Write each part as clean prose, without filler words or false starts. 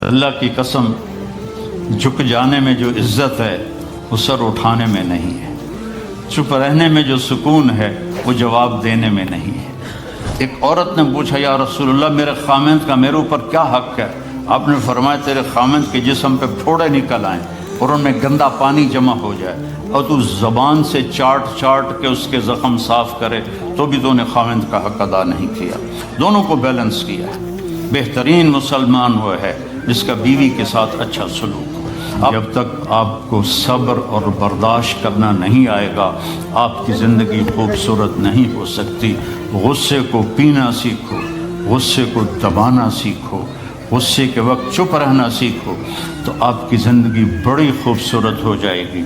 اللہ کی قسم، جھک جانے میں جو عزت ہے وہ سر اٹھانے میں نہیں ہے، چپ رہنے میں جو سکون ہے وہ جواب دینے میں نہیں ہے۔ ایک عورت نے پوچھا، یا رسول اللہ میرے خامند کا میرے اوپر کیا حق ہے؟ آپ نے فرمایا تیرے خامند کے جسم پہ پھوڑے نکل آئیں اور ان میں گندا پانی جمع ہو جائے اور تو زبان سے چاٹ کے اس کے زخم صاف کرے تو بھی تو نے خامند کا حق ادا نہیں کیا۔ دونوں کو بیلنس کیا ہے۔ بہترین مسلمان وہ ہے جس کا بیوی کے ساتھ اچھا سلوک ہو۔ جب تک آپ کو صبر اور برداشت کرنا نہیں آئے گا آپ کی زندگی خوبصورت نہیں ہو سکتی۔ غصے کو پینا سیکھو، غصے کو دبانا سیکھو، غصے کے وقت چپ رہنا سیکھو تو آپ کی زندگی بڑی خوبصورت ہو جائے گی۔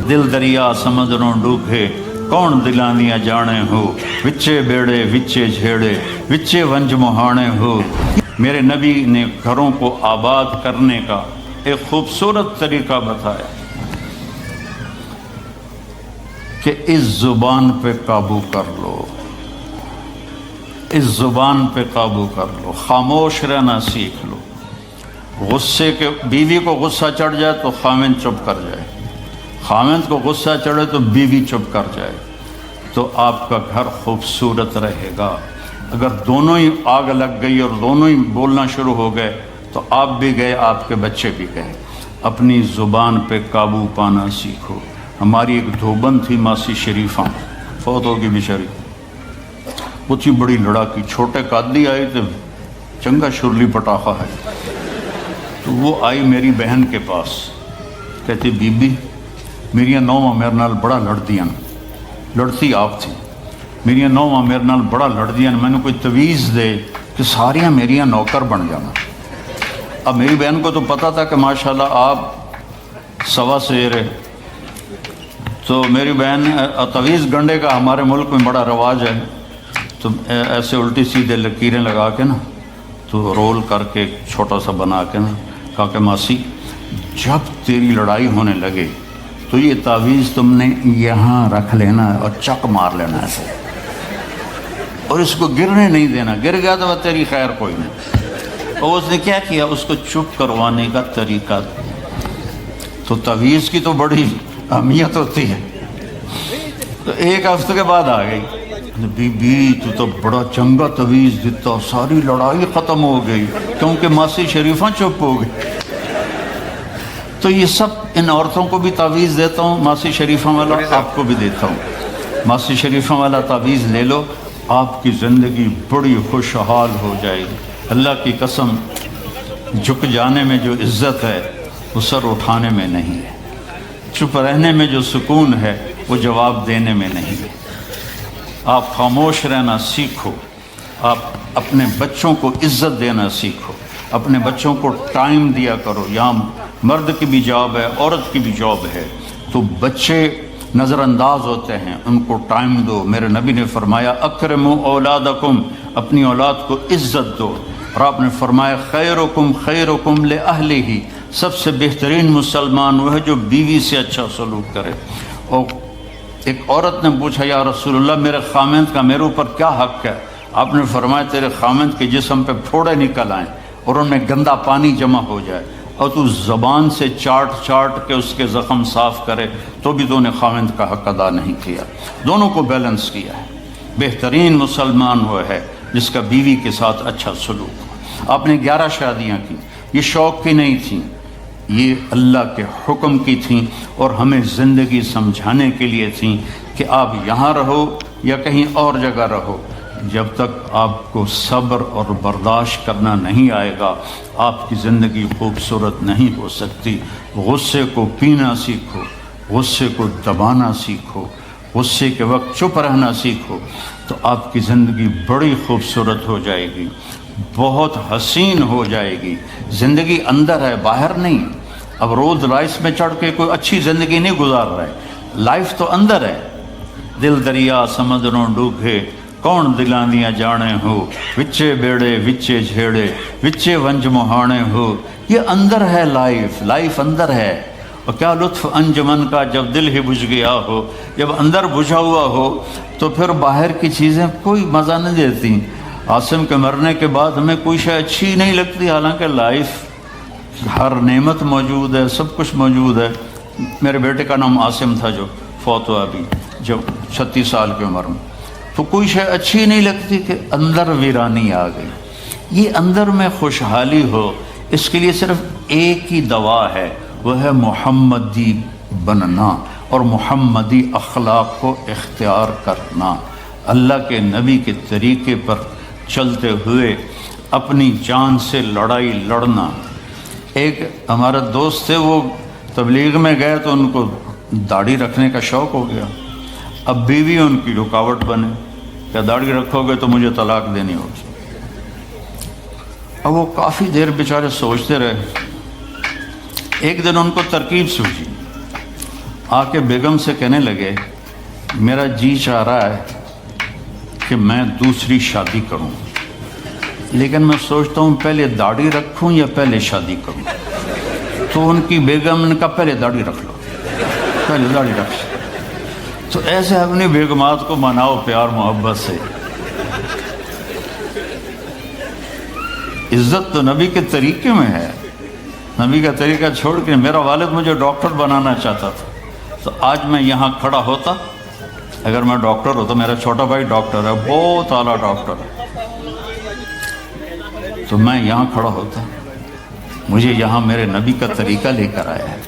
دل دریا سمندروں ڈوبے کون دلانیاں جانے ہو، وچے بیڑے وچے جھیڑے وچے ونج مہانے ہو۔ میرے نبی نے گھروں کو آباد کرنے کا ایک خوبصورت طریقہ بتایا کہ اس زبان پہ قابو کر لو، اس زبان پہ قابو کر لو، خاموش رہنا سیکھ لو۔ غصے کے بیوی کو غصہ چڑھ جائے تو خامند چپ کر جائے، خامند کو غصہ چڑھے تو بیوی چپ کر جائے تو آپ کا گھر خوبصورت رہے گا۔ اگر دونوں ہی آگ لگ گئی اور دونوں ہی بولنا شروع ہو گئے تو آپ بھی گئے، آپ کے بچے بھی گئے۔ اپنی زبان پہ قابو پانا سیکھو۔ ہماری ایک دھوبن تھی ماسی شریفہ، فوت ہوگی بیچاری، وہ تھی بڑی لڑاکی، چھوٹے قادری آئے تھے، چنگا شرلی پٹاخہ ہے، تو وہ آئی میری بہن کے پاس، کہتی بی بی میریاں نوواں میرے نال بڑا لڑدیاں، لڑتی آپ تھی، میریاں نوواں میرے نال بڑا لڑدیاں، میں نے کوئی تویز دے کہ ساریاں میریاں نوکر بن جانا۔ اب میری بہن کو تو پتہ تھا کہ ماشاءاللہ آپ سوا سیر ہے، تو میری بہن تویز گنڈے کا ہمارے ملک میں بڑا رواج ہے، تو ایسے الٹی سیدھے لکیریں لگا کے نا تو رول کر کے چھوٹا سا بنا کے نا کہا کہ ماسی جب تیری لڑائی ہونے لگے تو یہ تعویذ تم نے یہاں رکھ لینا اور چک مار لینا ایسے، اور اس کو گرنے نہیں دینا، گر گیا تو تیری خیر کوئی نہیں۔ اور اس نے کیا کیا، اس کو چپ کروانے کا طریقہ۔ تو تعویذ کی تو بڑی اہمیت ہوتی ہے۔ تو ایک ہفتے کے بعد آ گئی، بی بی تو بڑا چنگا تعویذ دیتا، ساری لڑائی ختم ہو گئی کیونکہ ماسی شریفہ چپ ہو گئی۔ تو یہ سب ان عورتوں کو بھی تعویذ دیتا ہوں، ماسی شریفہ والا آپ کو بھی دیتا ہوں۔ ماسی شریفہ والا تعویذ لے لو، آپ کی زندگی بڑی خوشحال ہو جائے گی۔ اللہ کی قسم، جھک جانے میں جو عزت ہے وہ سر اٹھانے میں نہیں ہے، چپ رہنے میں جو سکون ہے وہ جواب دینے میں نہیں ہے۔ آپ خاموش رہنا سیکھو، آپ اپنے بچوں کو عزت دینا سیکھو، اپنے بچوں کو ٹائم دیا کرو۔ یہاں مرد کی بھی جاب ہے، عورت کی بھی جاب ہے، تو بچے نظر انداز ہوتے ہیں، ان کو ٹائم دو۔ میرے نبی نے فرمایا اکرموا اولادکم، اپنی اولاد کو عزت دو، اور آپ نے فرمایا خیرکم خیرکم لأہلہ، سب سے بہترین مسلمان وہ ہے جو بیوی سے اچھا سلوک کرے۔ اور ایک عورت نے پوچھا، یا رسول اللہ میرے خامند کا میرے اوپر کیا حق ہے؟ آپ نے فرمایا تیرے خامند کے جسم پہ پھوڑے نکل آئیں اور ان میں گندا پانی جمع ہو جائے اور تو زبان سے چاٹ کے اس کے زخم صاف کرے تو بھی تو نے خامند کا حق ادا نہیں کیا۔ دونوں کو بیلنس کیا ہے۔ بہترین مسلمان وہ ہے جس کا بیوی کے ساتھ اچھا سلوک ہو۔ آپ نے 11 شادیاں کی، یہ شوق کی نہیں تھیں، یہ اللہ کے حکم کی تھیں اور ہمیں زندگی سمجھانے کے لیے تھیں کہ آپ یہاں رہو یا کہیں اور جگہ رہو، جب تک آپ کو صبر اور برداشت کرنا نہیں آئے گا آپ کی زندگی خوبصورت نہیں ہو سکتی۔ غصے کو پینا سیکھو، غصے کو دبانا سیکھو، غصے کے وقت چپ رہنا سیکھو تو آپ کی زندگی بڑی خوبصورت ہو جائے گی، بہت حسین ہو جائے گی۔ زندگی اندر ہے، باہر نہیں۔ اب رولز رائس میں چڑھ کے کوئی اچھی زندگی نہیں گزار رہا ہے، لائف تو اندر ہے۔ دل دریا سمندروں ڈوبے کون دلانیاں جانے ہو، وچے بیڑے وچے جھیڑے وچے ونج مہانے ہو۔ یہ اندر ہے، لائف اندر ہے۔ اور کیا لطف انجمن کا جب دل ہی بجھ گیا ہو، جب اندر بجھا ہوا ہو تو پھر باہر کی چیزیں کوئی مزہ نہیں دیتی۔ عاصم کے مرنے کے بعد ہمیں کوئی شے اچھی نہیں لگتی، حالانکہ لائف ہر نعمت موجود ہے، سب کچھ موجود ہے۔ میرے بیٹے کا نام عاصم تھا جو فوت ہوا ابھی، جب 36 سال کی عمر میں، تو کوئی شے اچھی نہیں لگتی کہ اندر ویرانی آ گئی۔ یہ اندر میں خوشحالی ہو، اس کے لیے صرف ایک ہی دوا ہے، وہ ہے محمدی بننا اور محمدی اخلاق کو اختیار کرنا، اللہ کے نبی کے طریقے پر چلتے ہوئے اپنی جان سے لڑائی لڑنا۔ ایک ہمارا دوست تھے، وہ تبلیغ میں گئے تو ان کو داڑھی رکھنے کا شوق ہو گیا، اب بیوی ان کی رکاوٹ بنے کہ داڑھی رکھو گے تو مجھے طلاق دینی ہوگی۔ اب وہ کافی دیر بیچارے سوچتے رہے، ایک دن ان کو ترکیب سوچی، آ کے بیگم سے کہنے لگے میرا جی چاہ رہا ہے کہ میں دوسری شادی کروں، لیکن میں سوچتا ہوں پہلے داڑھی رکھوں یا پہلے شادی کروں۔ تو ان کی بیگم نے کہا پہلے داڑھی رکھ لو، پہلے داڑھی رکھ لو۔ تو ایسے اپنی بیگمات کو مناؤ پیار محبت سے۔ عزت تو نبی کے طریقے میں ہے، نبی کا طریقہ چھوڑ کے میرا والد مجھے ڈاکٹر بنانا چاہتا تھا، تو آج میں یہاں کھڑا ہوتا، اگر میں ڈاکٹر ہوتا، میرا چھوٹا بھائی ڈاکٹر ہے، بہت اعلیٰ ڈاکٹر ہے، تو میں یہاں کھڑا ہوتا۔ مجھے یہاں میرے نبی کا طریقہ لے کر آیا ہے،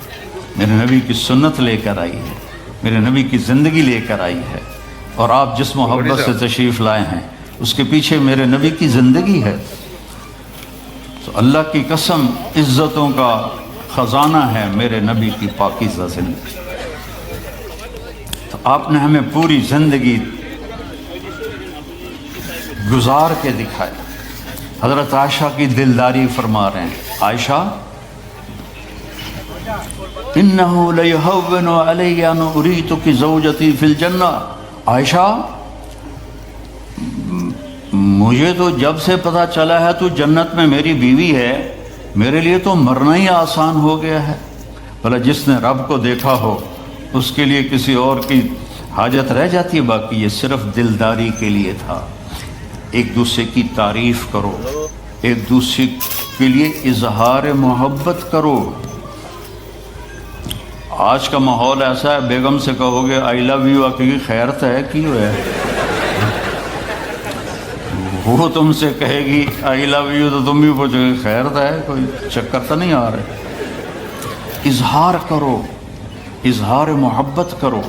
میرے نبی کی سنت لے کر آئی ہے، میرے نبی کی زندگی لے کر آئی ہے، اور آپ جس محبت سے تشریف لائے ہیں اس کے پیچھے میرے نبی کی زندگی ہے۔ تو اللہ کی قسم عزتوں کا خزانہ ہے میرے نبی کی پاکیزہ زندگی۔ تو آپ نے ہمیں پوری زندگی گزار کے دکھایا۔ حضرت عائشہ کی دلداری فرما رہے ہیں، عائشہ انہو لیہون علی ان اریتک زوجتی فی الجنہ، عائشہ مجھے تو جب سے پتہ چلا ہے تو جنت میں میری بیوی ہے، میرے لیے تو مرنا ہی آسان ہو گیا ہے۔ بھلا جس نے رب کو دیکھا ہو اس کے لیے کسی اور کی حاجت رہ جاتی ہے؟ باقی یہ صرف دلداری کے لیے تھا۔ ایک دوسرے کی تعریف کرو، ایک دوسرے کے لیے اظہار محبت کرو۔ آج کا ماحول ایسا ہے، بیگم سے کہو گے آئی لو یو، کی خیرت ہے کی ہے، وہ تم سے کہے گی آئی لو یو تو تم بھی پوچھو گے خیرت ہے، کوئی چکر تو نہیں آ رہے۔ اظہار کرو، اظہار محبت کرو،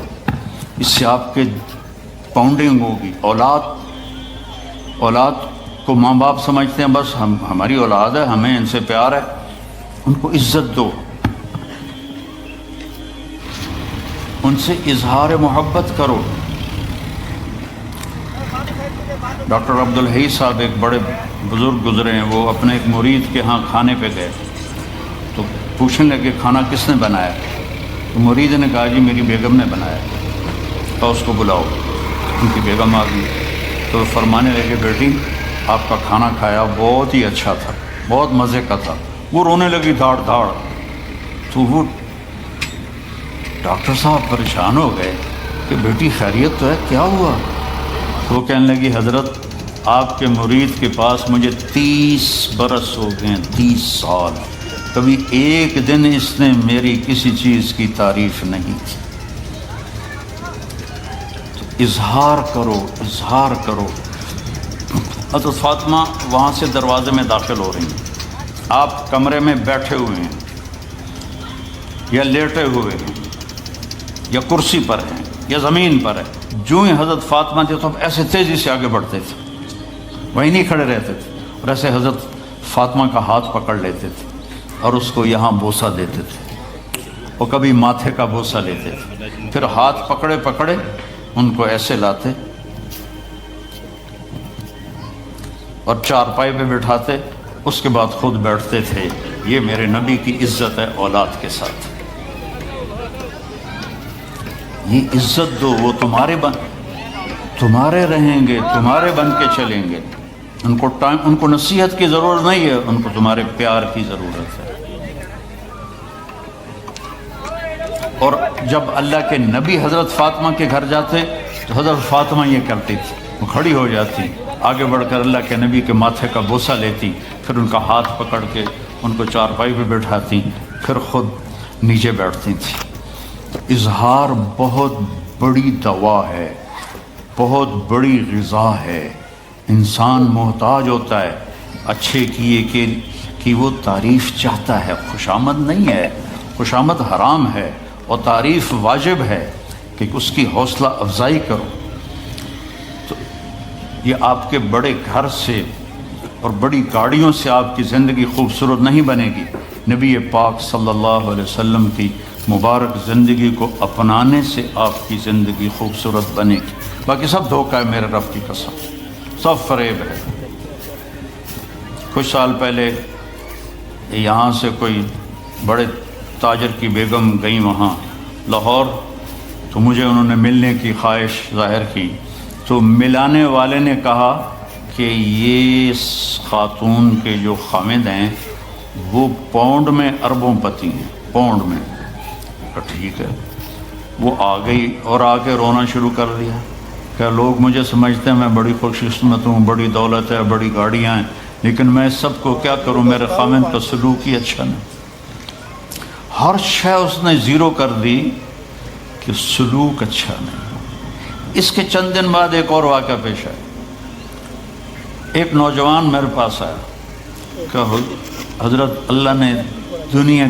اس سے آپ کے پاؤنڈنگ ہوگی۔ اولاد کو ماں باپ سمجھتے ہیں بس ہماری اولاد ہے، ہمیں ان سے پیار ہے، ان کو عزت دو، ان سے اظہار محبت کرو۔ ڈاکٹر عبدالحی صاحب ایک بڑے بزرگ گزرے ہیں، وہ اپنے ایک مرید کے ہاں کھانے پہ گئے تو پوچھنے لگے کھانا کس نے بنایا؟ تو مرید نے کہا جی میری بیگم نے بنایا، تو اس کو بلاؤ۔ ان کی بیگم آ گئی تو فرمانے لگے بیٹی آپ کا کھانا کھایا بہت ہی اچھا تھا، بہت مزے کا تھا۔ وہ رونے لگی دھاڑ دھاڑ، تو وہ ڈاکٹر صاحب پریشان ہو گئے کہ بیٹی خیریت تو ہے، کیا ہوا؟ تو وہ کہنے لگی حضرت آپ کے مرید کے پاس مجھے 30 برس ہو گئے، 30 سال، کبھی ایک دن اس نے میری کسی چیز کی تعریف نہیں کی۔ تو اظہار کرو، اظہار کرو۔ حضرت فاطمہ وہاں سے دروازے میں داخل ہو رہی ہیں، آپ کمرے میں بیٹھے ہوئے ہیں یا لیٹے ہوئے ہیں یا کرسی پر ہیں یا زمین پر ہے، جو ہی حضرت فاطمہ تھے تو ایسے تیزی سے آگے بڑھتے تھے، وہیں نہیں کھڑے رہتے تھے، اور ایسے حضرت فاطمہ کا ہاتھ پکڑ لیتے تھے اور اس کو یہاں بوسہ دیتے تھے، وہ کبھی ماتھے کا بوسہ لیتے تھے، پھر ہاتھ پکڑے پکڑے ان کو ایسے لاتے اور چارپائی پہ بٹھاتے، اس کے بعد خود بیٹھتے تھے۔ یہ میرے نبی کی عزت ہے اولاد کے ساتھ، یہ عزت دو، وہ تمہارے رہیں گے، تمہارے بن کے چلیں گے، ان کو نصیحت کی ضرورت نہیں ہے، ان کو تمہارے پیار کی ضرورت ہے۔ اور جب اللہ کے نبی حضرت فاطمہ کے گھر جاتے تو حضرت فاطمہ یہ کرتی تھی، وہ کھڑی ہو جاتی، آگے بڑھ کر اللہ کے نبی کے ماتھے کا بوسہ لیتی، پھر ان کا ہاتھ پکڑ کے ان کو چارپائی پہ بٹھاتی پھر خود نیچے بیٹھتی تھیں۔ اظہار بہت بڑی دوا ہے، بہت بڑی غذا ہے۔ انسان محتاج ہوتا ہے اچھے کیے کہ وہ تعریف چاہتا ہے، خوشامد نہیں ہے، خوشامد حرام ہے، اور تعریف واجب ہے کہ اس کی حوصلہ افزائی کرو۔ تو یہ آپ کے بڑے گھر سے اور بڑی گاڑیوں سے آپ کی زندگی خوبصورت نہیں بنے گی، نبی پاک صلی اللہ علیہ وسلم کی مبارک زندگی کو اپنانے سے آپ کی زندگی خوبصورت بنے گی۔ باقی سب دھوکہ ہے، میرے رب کی قسم، سب فریب ہے۔ کچھ سال پہلے یہاں سے کوئی بڑے تاجر کی بیگم گئیں وہاں لاہور، تو مجھے انہوں نے ملنے کی خواہش ظاہر کی، تو ملانے والے نے کہا کہ یہ خاتون کے جو خامد ہیں وہ پاؤنڈ میں اربوں پتی ہیں، پاؤنڈ میں۔ تو ٹھیک ہے، وہ آ گئی اور آ کے رونا شروع کر دیا کہ لوگ مجھے سمجھتے ہیں میں بڑی خوش قسمت ہوں، بڑی دولت ہے، بڑی گاڑیاں ہیں، لیکن میں سب کو کیا کروں، میرے خامد کا سلوک ہی اچھا نہیں۔ ہر شے اس نے زیرو کر دی کہ سلوک اچھا نہیں۔ اس کے چند دن بعد ایک اور واقعہ پیش آیا۔ ایک نوجوان میرے پاس آیا کہ حضرت اللہ نے دنیا